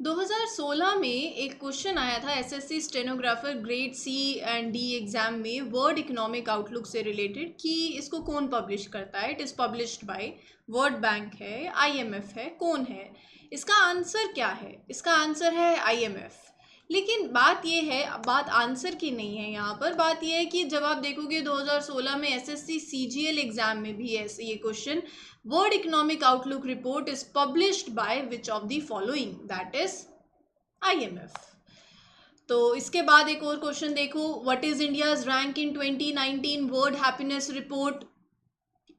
2016 में एक क्वेश्चन आया था SSC stenographer grade C and D exam में वर्ल्ड इकोनॉमिक आउटलुक से रिलेटेड कि इसको कौन पब्लिश करता है। It is published by World Bank है, आईएमएफ है, कौन है? इसका आंसर क्या है? इसका आंसर है आईएमएफ। लेकिन बात ये है, बात आंसर की नहीं है, यहाँ पर बात ये है कि जब आप देखोगे 2016 में एसएससी सीजीएल एग्जाम में भी ऐसे ये question, world Economic outlook report is published by which of the following, that is IMF. तो इसके बाद एक और क्वेश्चन देखो, what is India's rank in 2019 world happiness report.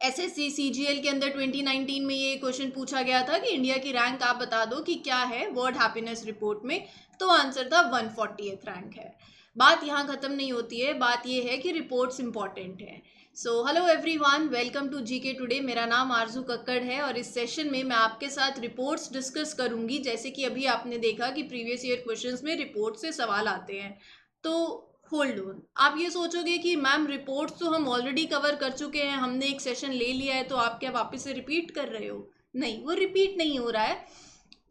SSC CGL के अंदर 2019 में ये क्वेश्चन पूछा गया था कि इंडिया की रैंक आप बता दो कि क्या है वर्ल्ड हैप्पीनेस रिपोर्ट में। तो आंसर था 140th रैंक है। बात यहाँ खत्म नहीं होती है, बात ये है कि रिपोर्ट्स इंपॉर्टेंट है। So hello everyone, welcome to GK today. मेरा नाम आरजू कक्कड़ है और इस सेशन में मैं आपके साथ रिपोर्ट्स डिस्कस करूंगी। जैसे कि अभी आपने देखा कि प्रीवियस ईयर क्वेश्चंस में रिपोर्ट से सवाल आते हैं। तो होल्ड ऑन, आप ये सोचोगे कि मैम रिपोर्ट्स तो हम ऑलरेडी कवर कर चुके हैं, हमने एक सेशन ले लिया है, तो आप क्या वापस से रिपीट कर रहे हो? नहीं, वो रिपीट नहीं हो रहा है।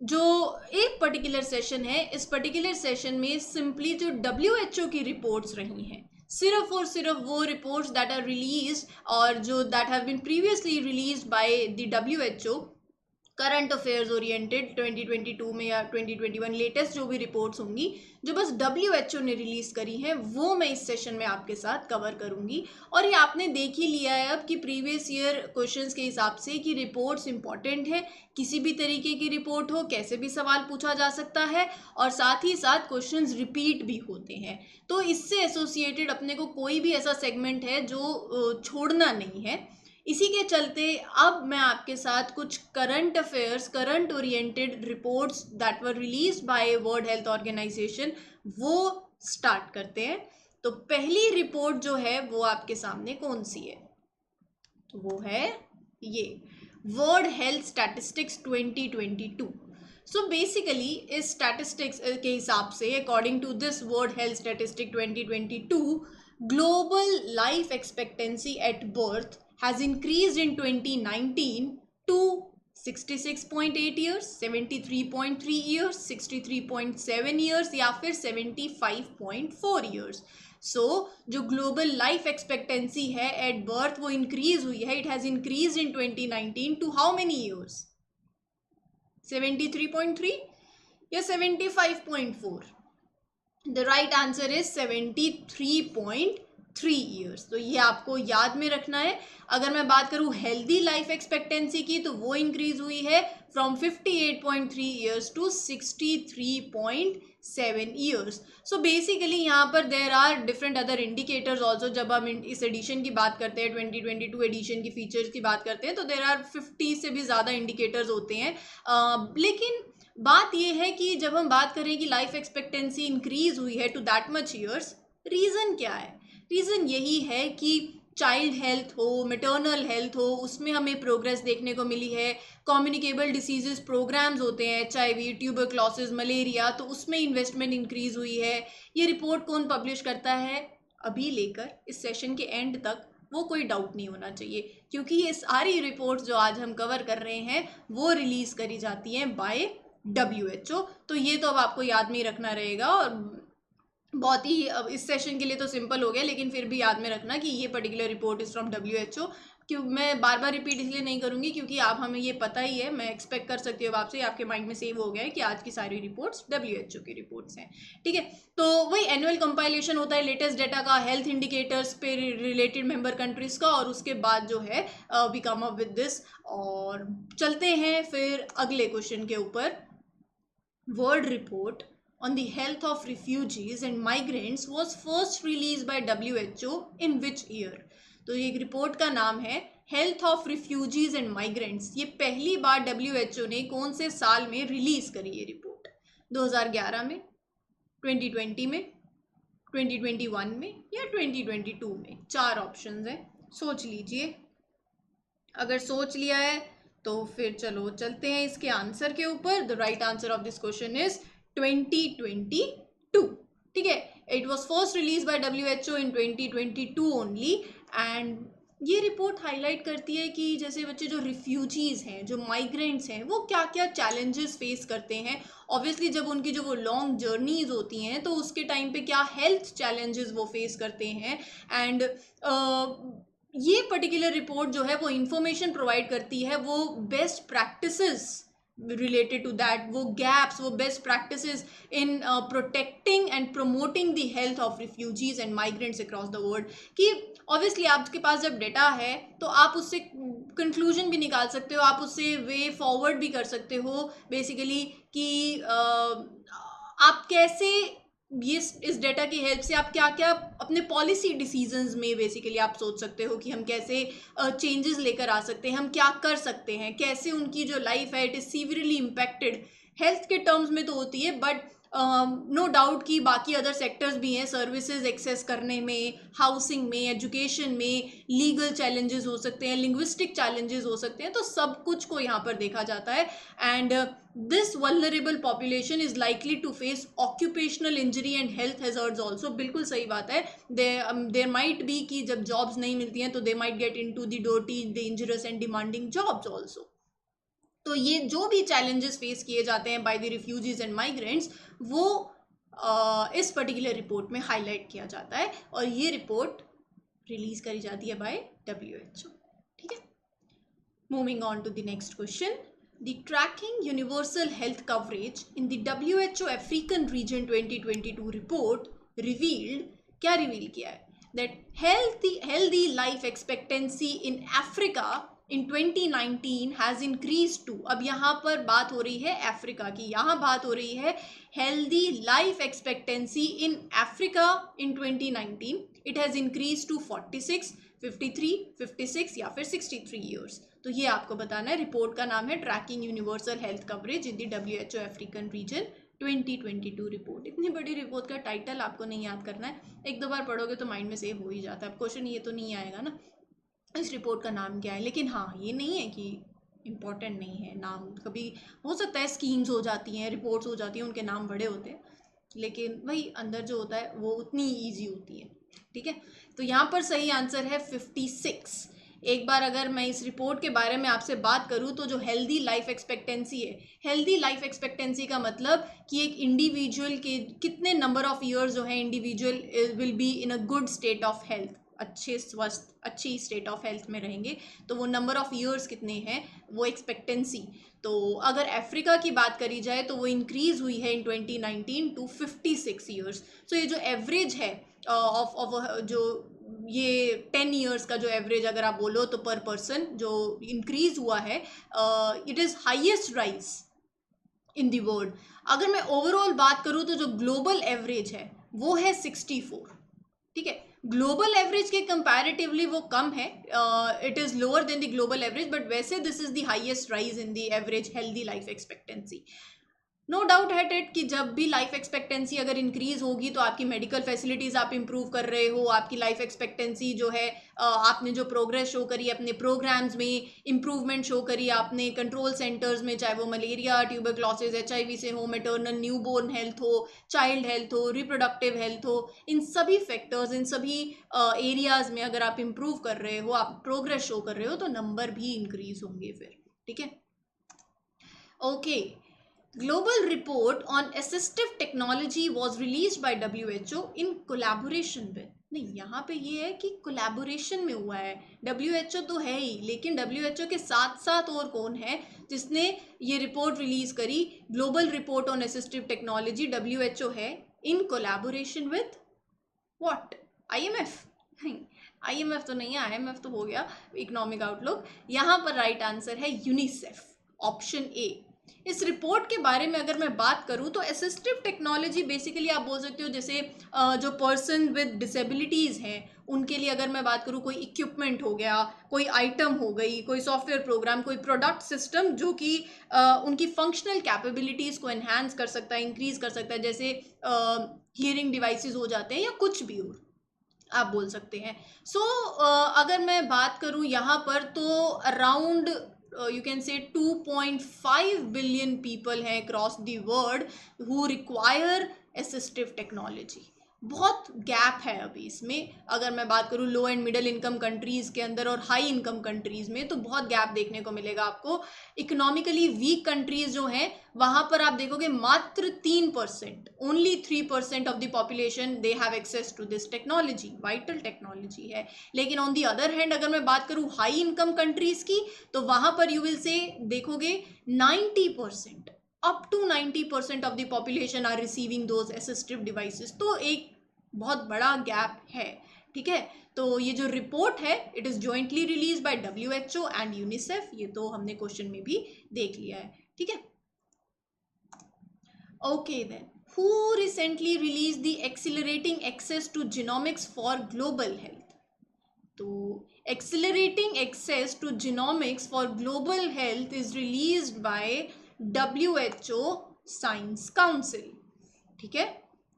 जो एक पर्टिकुलर सेशन है, इस पर्टिकुलर सेशन में सिंपली जो WHO की रिपोर्ट्स रही हैं, सिर्फ और सिर्फ वो रिपोर्ट्स दैट आर रिलीज और जो that have been previously release by the WHO, current affairs oriented 2022 में या 2021 लेटेस्ट जो भी रिपोर्ट्स होंगी जो बस WHO ने रिलीज करी हैं, वो मैं इस सेशन में आपके साथ कवर करूंगी। और ये आपने देख ही लिया है अब कि प्रीवियस ईयर क्वेश्चंस के हिसाब से कि रिपोर्ट्स इंपॉर्टेंट है। किसी भी तरीके की रिपोर्ट हो, कैसे भी सवाल पूछा जा सकता है और साथ ही साथ क्वेश्चंस रिपीट भी होते हैं। तो इससे एसोसिएटेड अपने को कोई भी ऐसा सेगमेंट है जो छोड़ना नहीं है। इसी के चलते अब मैं आपके साथ कुछ current affairs, current oriented reports that were release by World Health Organization वो स्टार्ट करते हैं। तो पहली रिपोर्ट जो है वो आपके सामने कौन सी है? तो वो है ये World Health Statistics 2022। So basically इस स्टैटिस्टिक्स के हिसाब से according to this World Health Statistic 2022, global life expectancy at birth has increased in 2019 to 66.8 years, 73.3 years, 63.7 years या फिर 75.4 years। सो जो ग्लोबल लाइफ एक्सपेक्टेंसी है एट बर्थ वो increase हुई है। It has increase in 2019 to how many years? 73.3 या 75.4? The right answer is 73.3 years. तो ये आपको याद में रखना है। अगर मैं बात करूं हेल्दी लाइफ एक्सपेक्टेंसी की, तो वो इंक्रीज हुई है from 58.3 years to 63.7 years. So basically यहाँ पर there are different other indicators also. जब हम इस एडिशन की बात करते हैं, 2022 एडिशन की फीचर्स की बात करते हैं, तो देर आर 50 से भी ज़्यादा इंडिकेटर्स होते हैं। लेकिन बात यह है कि जब हम बात करें कि लाइफ एक्सपेक्टेंसी इंक्रीज हुई है to that much years, reason क्या है? रीज़न यही है कि चाइल्ड हेल्थ हो, मेटर्नल हेल्थ हो, उसमें हमें प्रोग्रेस देखने को मिली है। कम्युनिकेबल डिसीजेस प्रोग्राम्स होते हैं, HIV, ट्यूबरक्लोसिस, मलेरिया, तो उसमें इन्वेस्टमेंट इंक्रीज हुई है। ये रिपोर्ट कौन पब्लिश करता है? अभी लेकर इस सेशन के एंड तक वो कोई डाउट नहीं होना चाहिए, क्योंकि ये सारी रिपोर्ट्स जो आज हम कवर कर रहे हैं वो रिलीज करी जाती हैं बाय WHO। तो ये तो अब आपको याद में ही रखना रहेगा। और बहुत ही अब इस सेशन के लिए तो सिंपल हो गया, लेकिन फिर भी याद में रखना कि ये particular report is from WHO। क्यों मैं बार बार रिपीट इसलिए नहीं करूंगी क्योंकि आप हमें ये पता ही है, मैं एक्सपेक्ट कर सकती हूँ आपसे, आपके माइंड में सेव हो गया है कि आज की सारी रिपोर्ट्स WHO की रिपोर्ट्स हैं। ठीक है, तो वही एनुअल कंपाइलेशन होता है लेटेस्ट डेटा का, हेल्थ इंडिकेटर्स पे रिलेटेड मेंबर कंट्रीज का, और उसके बाद जो है we come up with this. और चलते हैं फिर अगले क्वेश्चन के ऊपर। World report on the health of refugees and migrants was first released by WHO in which year? तो ये रिपोर्ट का नाम है health of refugees and migrants. ये पहली बार WHO ने कौन से साल में रिलीज करी ये रिपोर्ट? 2011 में, 2020 में, 2021 में या 2022 में? 4 ऑप्शंस हैं, सोच लीजिए। अगर सोच लिया है तो फिर चलो चलते हैं इसके आंसर के ऊपर। The right answer of this question is 2022। ठीक है, it was first release by WHO in 2022 only. And ये रिपोर्ट हाईलाइट करती है कि जैसे बच्चे जो रिफ्यूजीज़ हैं, जो माइग्रेंट्स हैं, वो क्या क्या चैलेंजेस फेस करते हैं। ऑब्वियसली जब उनकी जो वो लॉन्ग जर्नीज होती हैं तो उसके टाइम पे क्या हेल्थ चैलेंजेस वो फेस करते हैं। एंड ये पर्टिकुलर रिपोर्ट जो है वो इंफॉर्मेशन प्रोवाइड करती है, वो best practices related to that, वो gaps, वो best practices in protecting and promoting the health of refugees and migrants across the world। कि obviously आपके पास जब डेटा है तो आप उससे कंक्लूजन भी निकाल सकते हो, आप उससे वे फॉरवर्ड भी कर सकते हो बेसिकली कि आप कैसे ये इस डेटा की हेल्प से आप क्या क्या अपने पॉलिसी डिसीजंस में बेसिकली आप सोच सकते हो कि हम कैसे चेंजेस लेकर आ सकते हैं, हम क्या कर सकते हैं, कैसे उनकी जो लाइफ है it is severely impacted. Health के टर्म्स में तो होती है, बट नो डाउट कि बाकी अदर सेक्टर्स भी हैं, सर्विसेज एक्सेस करने में, हाउसिंग में, एजुकेशन में, लीगल चैलेंजेस हो सकते हैं, लिंग्विस्टिक चैलेंजेस हो सकते हैं, तो सब कुछ को यहाँ पर देखा जाता है। And this vulnerable population is likely to face occupational injury and health hazards also. बिल्कुल सही बात है। देर माइट बी कि जब जॉब्स नहीं मिलती हैं तो they might get into the dirty, dangerous and demanding jobs also. तो ये जो भी चैलेंजेस फेस किए जाते हैं by the refugees and migrants, वो इस पर्टिकुलर रिपोर्ट में हाईलाइट किया जाता है, और ये रिपोर्ट रिलीज करी जाती है बाय WHO। ठीक है, moving on to the next question. The tracking universal health coverage in the WHO African region 2022 report revealed, क्या रिवील किया है, that healthy life expectancy in Africa in 2019 has increased to, अब यहाँ पर बात हो रही है अफ्रीका की, यहाँ बात हो रही है healthy life expectancy in Africa in 2019, it has increased to 46, 53, 56 या फिर 63 years। तो ये आपको बताना है। रिपोर्ट का नाम है tracking universal health coverage in the WHO African region 2022 report. इतनी बड़ी रिपोर्ट का टाइटल आपको नहीं याद करना है, एक दो बार पढ़ोगे तो माइंड में सेव हो ही जाता है। अब क्वेश्चन ये तो नहीं आएगा ना इस रिपोर्ट का नाम क्या है, लेकिन हाँ ये नहीं है कि इम्पॉर्टेंट नहीं है नाम। कभी हो सकता है स्कीम्स हो जाती हैं, रिपोर्ट्स हो जाती हैं, उनके नाम बड़े होते हैं, लेकिन वही अंदर जो होता है वो उतनी ईजी होती है। ठीक है, तो यहाँ पर सही आंसर है 56। एक बार अगर मैं इस रिपोर्ट के बारे में आपसे बात करूँ तो जो हेल्दी लाइफ एक्सपेक्टेंसी है, हेल्दी लाइफ एक्सपेक्टेंसी का मतलब कि एक इंडिविजुअल के कितने नंबर ऑफ ईयर्स जो है individual will be in a good state of health, अच्छे स्वस्थ अच्छी स्टेट ऑफ हेल्थ में रहेंगे, तो वो नंबर ऑफ ईयर्स कितने हैं, वो एक्सपेक्टेंसी। तो अगर अफ्रीका की बात करी जाए तो वो इंक्रीज हुई है इन 2019 टू 56 ईयर्स। सो ये जो एवरेज है ऑफ जो ये 10 ईयर्स का जो एवरेज अगर आप बोलो तो पर पर्सन जो इंक्रीज हुआ है, it is highest rise in the world. अगर मैं ओवरऑल बात करूँ तो जो ग्लोबल एवरेज है वो है 64। ठीक है, ग्लोबल एवरेज के कंपैरेटिवली वो कम है, it is lower than the global average, but वैसे this is the highest rise in the average healthy life expectancy. No doubt है टेट कि जब भी लाइफ एक्सपेक्टेंसी अगर इंक्रीज होगी तो आपकी मेडिकल फैसिलिटीज़ आप इंप्रूव कर रहे हो, आपकी लाइफ एक्सपेक्टेंसी जो है आपने जो प्रोग्रेस शो करी अपने प्रोग्राम्स में, इम्प्रूवमेंट शो करी आपने कंट्रोल सेंटर्स में, चाहे वो मलेरिया, ट्यूबरक्लोसिस, HIV से हो, मैटरनल न्यूबॉर्न हेल्थ हो, चाइल्ड हेल्थ हो, रिप्रोडक्टिव हेल्थ हो, इन सभी फैक्टर्स, इन सभी एरियाज़ में अगर आप इम्प्रूव कर रहे हो, आप प्रोग्रेस शो कर रहे हो, तो नंबर भी इंक्रीज होंगे फिर। ठीक है, okay. Global report on assistive technology was released by WHO in collaboration with, नहीं यहाँ पे ये है कि कोलैबोरेशन में हुआ है। WHO तो है ही, लेकिन WHO के साथ साथ और कौन है जिसने ये रिपोर्ट रिलीज करी, global report on assistive technology, WHO है in collaboration with what, IMF? नहीं, IMF तो नहीं है, IMF तो हो गया इकोनॉमिक आउटलुक। यहाँ पर राइट आंसर है यूनिसेफ, ऑप्शन ए। इस रिपोर्ट के बारे में अगर मैं बात करूं तो असिस्टिव टेक्नोलॉजी बेसिकली आप बोल सकते हो जैसे जो पर्सन विद डिसेबिलिटीज़ हैं उनके लिए अगर मैं बात करूं, कोई इक्विपमेंट हो गया, कोई आइटम हो गई, कोई सॉफ्टवेयर प्रोग्राम, कोई प्रोडक्ट सिस्टम जो कि उनकी फंक्शनल कैपेबिलिटीज़ को एनहांस कर सकता है, इंक्रीज कर सकता है, जैसे हियरिंग डिवाइसेस हो जाते हैं या कुछ भी हो आप बोल सकते हैं। सो अगर मैं बात करूं यहाँ पर तो around you can say 2.5 billion people हैं across the world who require assistive technology। बहुत गैप है अभी इसमें। अगर मैं बात करूँ लो एंड मिडिल इनकम कंट्रीज़ के अंदर और हाई इनकम कंट्रीज़ में, तो बहुत गैप देखने को मिलेगा आपको। इकोनॉमिकली वीक कंट्रीज़ जो हैं वहाँ पर आप देखोगे मात्र 3%, only 3% of the population they have access to this technology, vital technology है। लेकिन ऑन दी अदर हैंड अगर मैं बात करूँ हाई इनकम कंट्रीज़ की, तो वहाँ पर यू विल से देखोगे 90%, up to 90% of the population are receiving those assistive devices. तो एक बहुत बड़ा गैप है, ठीक है। तो ये जो रिपोर्ट है it is jointly release by WHO and UNICEF, ये तो हमने क्वेश्चन में भी देख लिया है, ठीक है। Okay then, who recently release the accelerating access to genomics for global health? तो accelerating access to genomics for global health is released by WHO science council, ठीक है।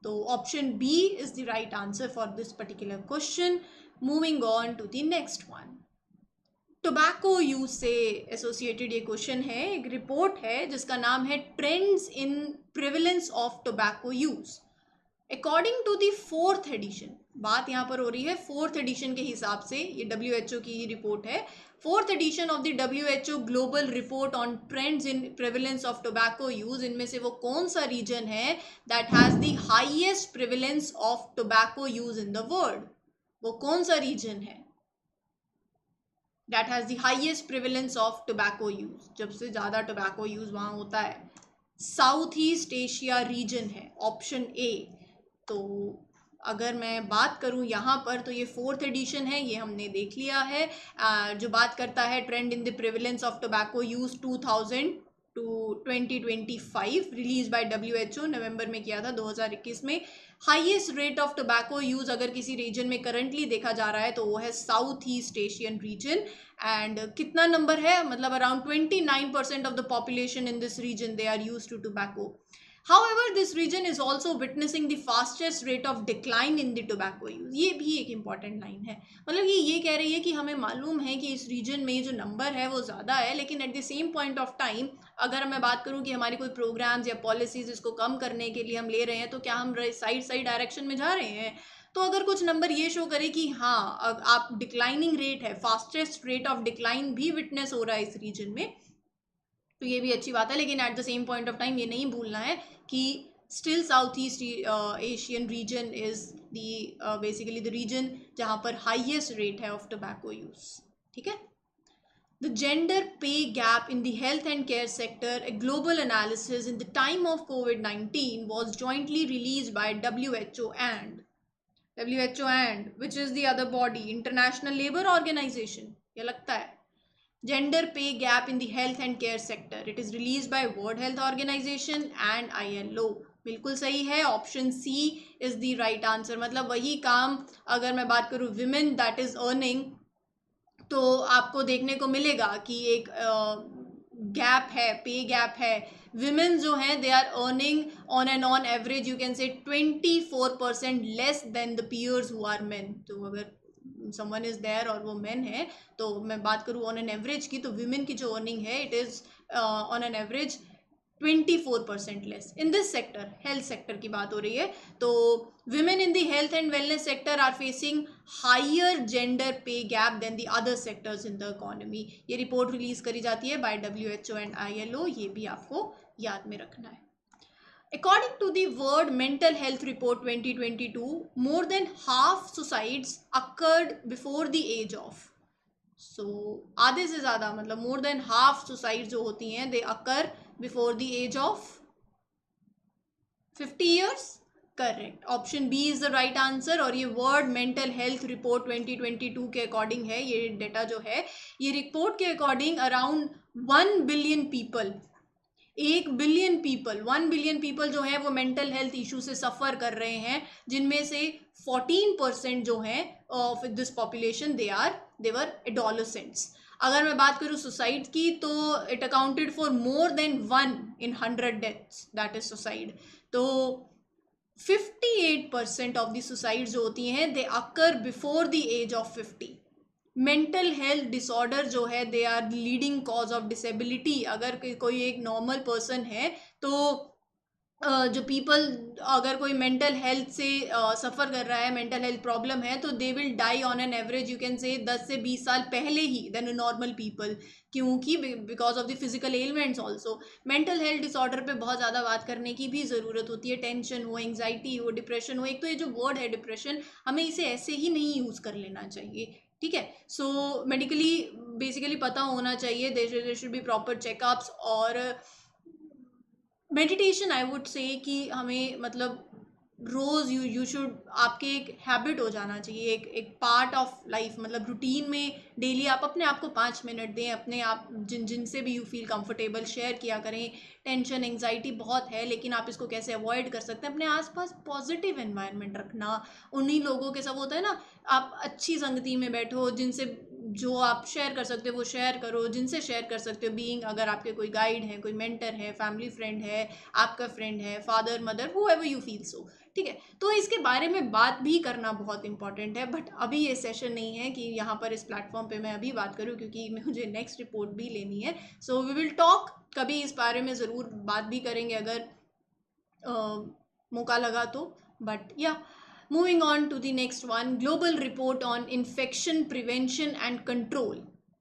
तो option B is the right answer for this particular question. Moving on to the next one, tobacco use से associated ये question है। एक report है जिसका नाम है trends in prevalence of tobacco use according to the 4th edition. बात यहाँ पर हो रही है 4th एडिशन के हिसाब से, ये WHO की ही रिपोर्ट है। 4th edition of the WHO global report on trends in prevalence of tobacco use, इनमें से वो कौन सा रीजन है that has the highest prevalence of tobacco use in the world? वो कौन सा रीजन है that has the highest prevalence of tobacco use, जब से ज़्यादा टोबैको यूज वहाँ होता है? साउथ ईस्ट एशिया रीजन है, ऑप्शन ए। तो अगर मैं बात करूं यहाँ पर, तो ये 4th एडिशन है, ये हमने देख लिया है। जो बात करता है trend in the prevalence of tobacco use 2000 to 2025, release by WHO, November में किया था 2021 में। Highest rate of tobacco use अगर किसी रीजन में करंटली देखा जा रहा है तो वो है South East Asian region. And कितना नंबर है, मतलब around 29% of the population in this region they are used to tobacco. However, this region is also witnessing the fastest rate of decline in the tobacco use. ये भी एक important line है, मतलब ये कह रही है कि हमें मालूम है कि इस रीजन में जो नंबर है वो ज़्यादा है, लेकिन at the same point of time अगर मैं बात करूँ कि हमारी कोई प्रोग्राम्स या पॉलिसीज़ इसको कम करने के लिए हम ले रहे हैं, तो क्या हम सही डायरेक्शन में जा रहे हैं? तो अगर कुछ नंबर ये शो करे कि हाँ आप डिक्लाइनिंग रेट है, फास्टेस्ट रेट ऑफ डिक्लाइन भी विटनेस हो रहा है इस रीजन में, तो ये भी अच्छी बात है। लेकिन at the same point of time ये नहीं भूलना है कि still South East Asian region is the basically the region जहाँ पर हाईएस्ट रेट है ऑफ टोबैको यूज, ठीक है। The gender pay gap in the health and care sector, a global analysis in the time of COVID-19 was jointly released by WHO and which is the other body, International Labour Organization, ये लगता है। Gender pay gap in the health and care sector, it is released by World Health Organization and ILO। बिल्कुल सही है, option C is the right answer. मतलब वही काम अगर मैं बात करूँ विमेन दैट इज अर्निंग, तो आपको देखने को मिलेगा कि एक गैप है, पे गैप है। विमेन जो हैं they are earning on average you can say 24% less than the peers who are men. तो अगर समवन इज देयर और वो मेन है, तो मैं बात करूँ ऑन एन एवरेज की, तो विमेन की जो अर्निंग है it is on an average 24% less in this sector. Health sector की बात हो रही है, तो women in the health and wellness sector are facing higher gender pay gap than the other sectors in the economy। ये report release करी जाती है by WHO and ILO, ये भी आपको याद में रखना है। According to the World Mental Health Report 2022, more than half suicides occurred before the age of, so आधे से ज़्यादा मतलब more than half suicides जो होती हैं they occur before the age of 50 years। Correct, option B is the right answer. और ये world mental health report 2022 के अकॉर्डिंग है, ये डेटा जो है, ये रिपोर्ट के according around 1 billion people, 1 billion people, 1 billion people जो है वो मेंटल हेल्थ इशू से सफ़र कर रहे हैं, जिनमें से 14% जो हैं of this population they were adolescents. अगर मैं बात करूँ सुसाइड की, तो it accounted for more than 1 in 100 deaths that is suicide. तो 58% ऑफ द सुसाइड जो होती हैं they occur before the age of 50। Mental health disorder जो है they are leading cause of disability. अगर कोई एक नॉर्मल पर्सन है तो जो पीपल, अगर कोई मेंटल हेल्थ से सफ़र कर रहा है, मेंटल हेल्थ प्रॉब्लम है, तो they will die on an average you can say 10 से 20 साल पहले ही देन नॉर्मल पीपल, क्योंकि because of the physical elements also. Mental health disorder पे बहुत ज़्यादा बात करने की भी ज़रूरत होती है। टेंशन हो, एंग्जाइटी हो, डिप्रेशन हो, एक तो ये जो वर्ड है डिप्रेशन, हमें इसे ऐसे ही नहीं यूज़ कर लेना चाहिए, ठीक है। सो मेडिकली बेसिकली पता होना चाहिए, there should be proper checkups. और मेडिटेशन आई वुड से कि हमें मतलब रोज़ यू शुड, आपके एक हैबिट हो जाना चाहिए, एक एक पार्ट ऑफ लाइफ, मतलब रूटीन में डेली आप अपने आप को 5 मिनट दें, अपने आप जिनसे भी यू फील कंफर्टेबल शेयर किया करें। टेंशन एंग्जाइटी बहुत है, लेकिन आप इसको कैसे अवॉइड कर सकते हैं? अपने आसपास पॉजिटिव एनवायरनमेंट रखना, उन्हीं लोगों के सब होता है ना, आप अच्छी संगति में बैठो, जिनसे जो आप शेयर कर सकते हो वो शेयर करो, जिनसे शेयर कर सकते हो, बीइंग अगर आपके कोई गाइड है, कोई मेंटर है, फैमिली फ्रेंड है, आपका फ्रेंड है, father mother, whoever you feel so, ठीक है। तो इसके बारे में बात भी करना बहुत इंपॉर्टेंट है, बट अभी ये सेशन नहीं है कि यहाँ पर इस प्लेटफॉर्म पे मैं अभी बात करूँ, क्योंकि मुझे नेक्स्ट रिपोर्ट भी लेनी है। सो वी विल टॉक, कभी इस बारे में ज़रूर बात भी करेंगे अगर मौका लगा तो। बट या, moving on to the next one, global report on infection prevention and control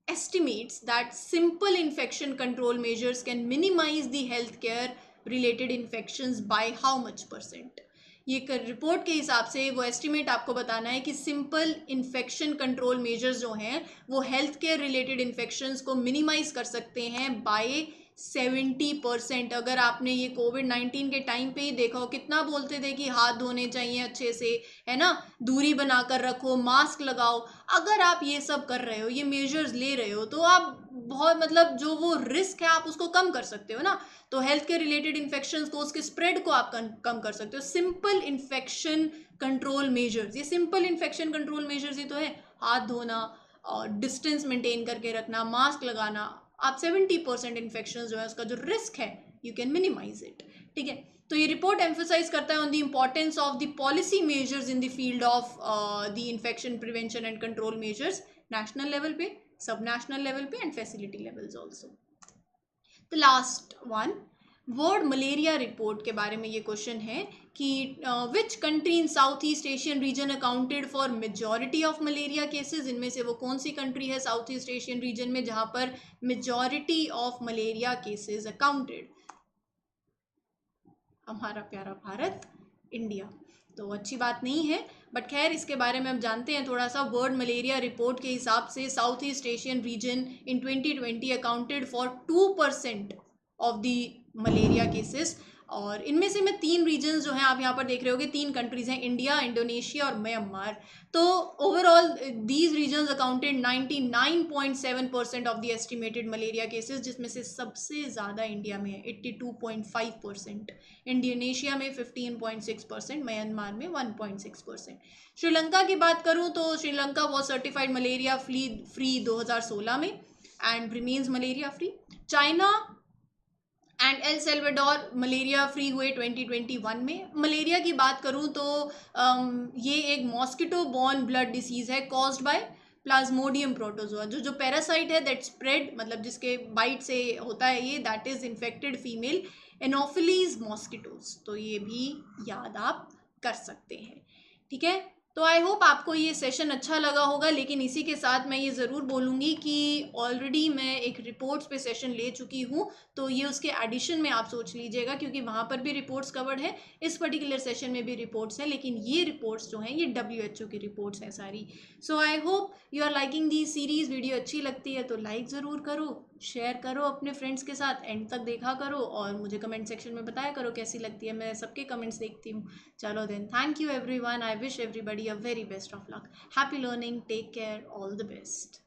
estimates that simple infection control measures can minimize the healthcare related infections by how much percent? ये रिपोर्ट के हिसाब से वो estimate आपको बताना है कि simple infection control measures जो हैं वो हेल्थ केयर रिलेटेड इन्फेक्शंस को मिनिमाइज कर सकते हैं बाय 70%। अगर आपने ये कोविड-19 के टाइम पे ही देखा हो, कितना बोलते थे कि हाथ धोने चाहिए अच्छे से, है ना, दूरी बनाकर रखो, मास्क लगाओ। अगर आप ये सब कर रहे हो, ये मेजर्स ले रहे हो, तो आप बहुत मतलब जो वो रिस्क है आप उसको कम कर सकते हो ना। तो हेल्थ के रिलेटेड इन्फेक्शंस को, उसके स्प्रेड को आप कम कर सकते हो। सिंपल इन्फेक्शन कंट्रोल मेजर्स, ये सिंपल इन्फेक्शन कंट्रोल मेजर्स ही तो है, हाथ धोना और डिस्टेंस मेंटेन करके रखना, मास्क लगाना। आप 70% इन्फेक्शन जो है उसका जो रिस्क है यू कैन मिनिमाइज इट, ठीक है। तो ये रिपोर्ट एम्फोसाइज करता है on the importance of the policy measures in the field of the infection prevention and control measures, national level पे, सब नेशनल लेवल पे and facility levels also. The last one, world malaria report के बारे में ये question है कि which country in south East Asian reason accounted for majority of malaria cases? इनमें से वो कौन सी कंट्री है साउथ ईस्ट एशियन रीजन में जहां पर majority of malaria cases accounted? हमारा प्यारा भारत, इंडिया। तो अच्छी बात नहीं है, बट खैर इसके बारे में अब जानते हैं थोड़ा सा। वर्ल्ड मलेरिया रिपोर्ट के हिसाब से south East Asian reason in 2020 accounted for 2% of the malaria cases. और इनमें से मैं 3 रीजन्स जो हैं आप यहाँ पर देख रहे होगे, 3 कंट्रीज हैं, इंडिया, इंडोनेशिया और म्यांमार। तो overall these regions accounted 99.7% of the estimated malaria cases, जिसमें से सबसे ज़्यादा इंडिया में है 82.5%, इंडोनेशिया में 15.6%, म्यांमार में 1.6%। श्रीलंका की बात करूँ तो Sri Lanka was certified malaria free 2016 में and remains malaria free. China and El Salvador malaria free हुए 2021 में। मलेरिया की बात करूं तो ये एक मॉस्किटो बॉर्न ब्लड डिसीज़ है कॉज्ड बाय प्लाज्मोडियम प्रोटोजोआ, जो पैरासाइट है दैट स्प्रेड, मतलब जिसके बाइट से होता है ये, that is infected female anopheles mosquitoes. तो ये भी याद आप कर सकते हैं, ठीक है। तो आई होप आपको ये सेशन अच्छा लगा होगा, लेकिन इसी के साथ मैं ये ज़रूर बोलूँगी कि ऑलरेडी मैं एक रिपोर्ट्स पे सेशन ले चुकी हूँ, तो ये उसके एडिशन में आप सोच लीजिएगा, क्योंकि वहाँ पर भी रिपोर्ट्स कवर्ड है, इस पर्टिकुलर सेशन में भी रिपोर्ट्स हैं, लेकिन ये रिपोर्ट्स जो हैं ये WHO की रिपोर्ट्स हैं सारी। So I hope you are liking the series. Video अच्छी लगती है तो लाइक ज़रूर करो, शेयर करो अपने फ्रेंड्स के साथ, एंड तक देखा करो और मुझे कमेंट सेक्शन में बताया करो कैसी लगती है। मैं सबके कमेंट्स देखती हूँ। चलो then, thank you everyone, I wish everybody a very best of luck. Happy learning, take care, all the best.